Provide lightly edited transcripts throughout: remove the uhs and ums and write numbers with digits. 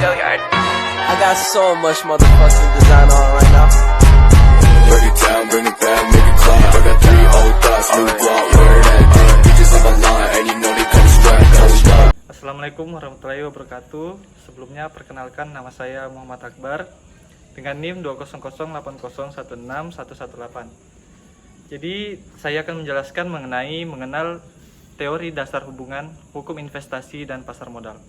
Billiard. I got so much motherfucking design on right now. Break it down, bring it back, make it clap. I got 3 old thoughts, new block, where that thing. Bitches on my line, and you know they come strap, hold up. Assalamualaikum warahmatullahi wabarakatuh. Sebelumnya perkenalkan, nama saya Muhammad Akbar dengan NIM 20080161118. Jadi saya akan menjelaskan mengenal teori dasar hubungan hukum investasi dan pasar modal.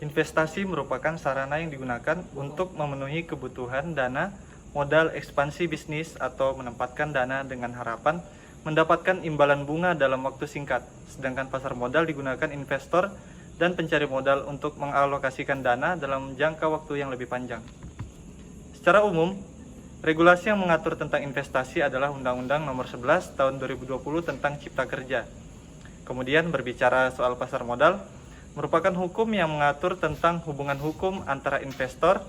Investasi merupakan sarana yang digunakan untuk memenuhi kebutuhan dana modal ekspansi bisnis atau menempatkan dana dengan harapan mendapatkan imbalan bunga dalam waktu singkat. Sedangkan pasar modal digunakan investor dan pencari modal untuk mengalokasikan dana dalam jangka waktu yang lebih panjang. Secara umum, regulasi yang mengatur tentang investasi adalah Undang-Undang Nomor 11 Tahun 2020 tentang Cipta Kerja. Kemudian berbicara soal pasar modal, merupakan hukum yang mengatur tentang hubungan hukum antara investor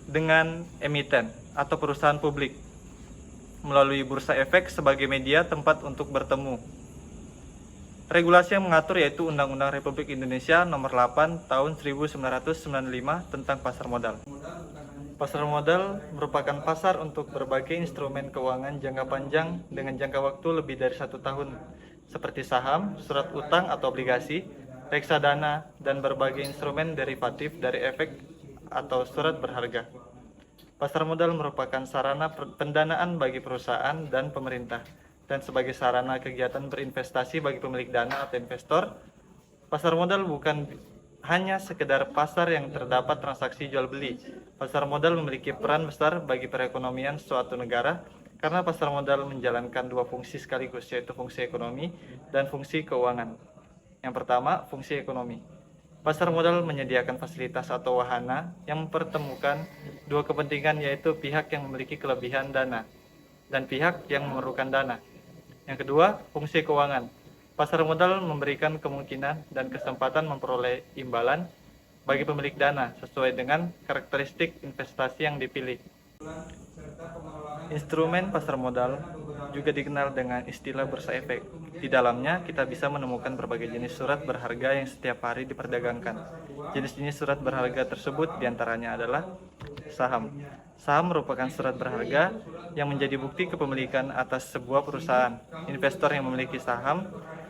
dengan emiten atau perusahaan publik melalui bursa efek sebagai media tempat untuk bertemu. Regulasi yang mengatur yaitu Undang-Undang Republik Indonesia Nomor 8 Tahun 1995 tentang pasar modal. Pasar modal merupakan pasar untuk berbagai instrumen keuangan jangka panjang dengan jangka waktu lebih dari 1 tahun, seperti saham, surat utang atau obligasi, reksadana, dan berbagai instrumen derivatif dari efek atau surat berharga. Pasar modal merupakan sarana pendanaan bagi perusahaan dan pemerintah, dan sebagai sarana kegiatan berinvestasi bagi pemilik dana atau investor. Pasar modal bukan hanya sekedar pasar yang terdapat transaksi jual beli. Pasar modal memiliki peran besar bagi perekonomian suatu negara karena pasar modal menjalankan 2 fungsi sekaligus, yaitu fungsi ekonomi dan fungsi keuangan. Yang pertama, fungsi ekonomi. Pasar modal menyediakan fasilitas atau wahana yang mempertemukan 2 kepentingan, yaitu pihak yang memiliki kelebihan dana dan pihak yang memerlukan dana. Yang kedua, fungsi keuangan. Pasar modal memberikan kemungkinan dan kesempatan memperoleh imbalan bagi pemilik dana sesuai dengan karakteristik investasi yang dipilih. Instrumen pasar modal juga dikenal dengan istilah bursa efek. Di dalamnya kita bisa menemukan berbagai jenis surat berharga yang setiap hari diperdagangkan. Jenis-jenis surat berharga tersebut diantaranya adalah saham. Saham merupakan surat berharga yang menjadi bukti kepemilikan atas sebuah perusahaan. Investor yang memiliki saham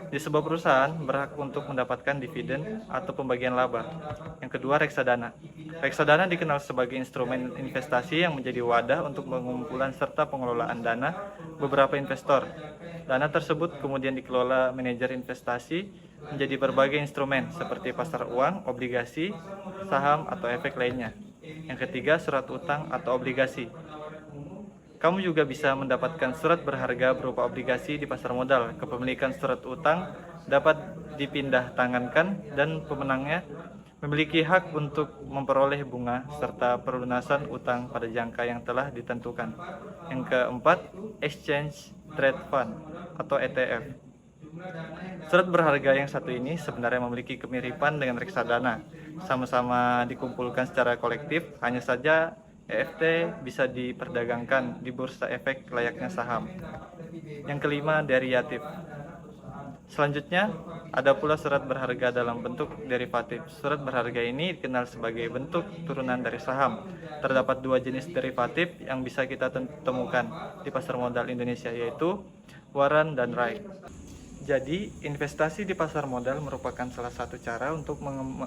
di sebuah perusahaan berhak untuk mendapatkan dividen atau pembagian laba. Yang kedua, reksadana. Reksadana dikenal sebagai instrumen investasi yang menjadi wadah untuk pengumpulan serta pengelolaan dana beberapa investor. Dana tersebut kemudian dikelola manajer investasi menjadi berbagai instrumen seperti pasar uang, obligasi, saham, atau efek lainnya. Yang ketiga, surat utang atau obligasi. Kamu juga bisa mendapatkan surat berharga berupa obligasi di pasar modal. Kepemilikan surat utang dapat dipindah tangankan dan pemenangnya memiliki hak untuk memperoleh bunga serta pelunasan utang pada jangka yang telah ditentukan. Yang keempat, Exchange Trade Fund atau ETF. Surat berharga yang satu ini sebenarnya memiliki kemiripan dengan reksadana. Sama-sama dikumpulkan secara kolektif, hanya saja EFT bisa diperdagangkan di bursa efek layaknya saham. Yang kelima, derivatif. Selanjutnya, ada pula surat berharga dalam bentuk derivatif. Surat berharga ini dikenal sebagai bentuk turunan dari saham. Terdapat 2 jenis derivatif yang bisa kita temukan di pasar modal Indonesia, yaitu warrant dan right. Jadi, investasi di pasar modal merupakan salah satu cara untuk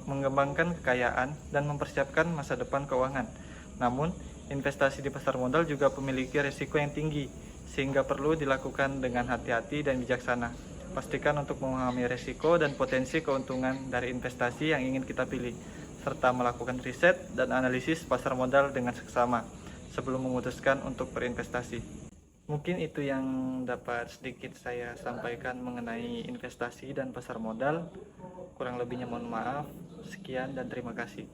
mengembangkan kekayaan dan mempersiapkan masa depan keuangan. Namun, investasi di pasar modal juga memiliki risiko yang tinggi, sehingga perlu dilakukan dengan hati-hati dan bijaksana. Pastikan untuk memahami risiko dan potensi keuntungan dari investasi yang ingin kita pilih, serta melakukan riset dan analisis pasar modal dengan seksama sebelum memutuskan untuk berinvestasi. Mungkin itu yang dapat sedikit saya sampaikan mengenai investasi dan pasar modal. Kurang lebihnya mohon maaf. Sekian dan terima kasih.